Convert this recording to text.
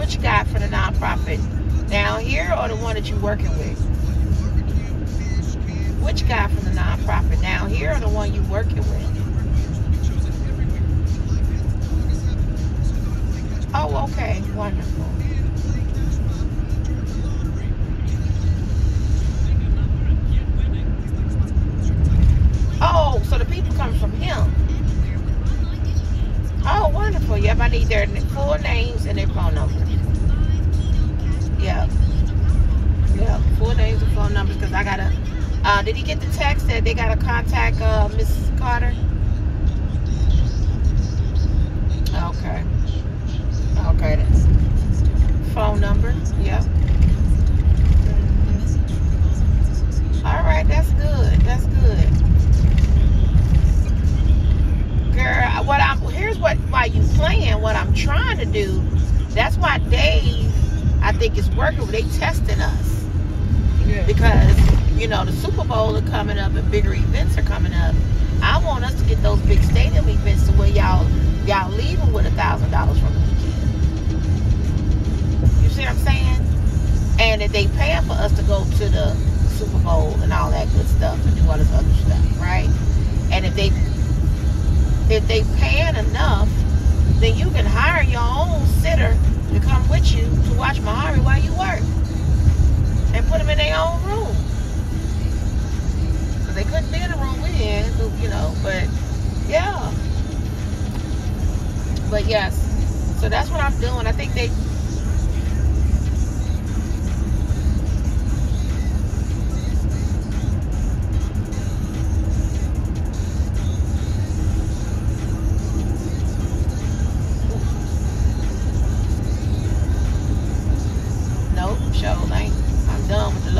Which guy for the nonprofit? Down here or the one that you're working with? Which guy from the nonprofit? Down here or the one you're working with? Oh, okay. Wonderful. Oh, so the people come from him. Oh, wonderful. Yep, I need their full names and their phone numbers. Yep. Yep, full names and phone numbers, because I gotta, did he get the text that they gotta contact Mrs. Carter? Okay. Okay, that's phone number. Yep. All right, that's good. That's good. Girl, here's why you playing. What I'm trying to do. That's why Dave, I think, is working. They testing us. Yeah. Because you know the Super Bowl is coming up and bigger events are coming up. I want us to get those big stadium events to where y'all leaving with $1,000 from the weekend. You see what I'm saying? And if they paying for us to go to the Super Bowl and all that good stuff and do all this other stuff, right? And if they paying enough, then you can hire your own sitter to come with you to watch Mahari while you work, and put them in their own room. Because they couldn't be in the room we in, you know. But yeah. But yes, so that's what I'm doing. I think they. I'm done with the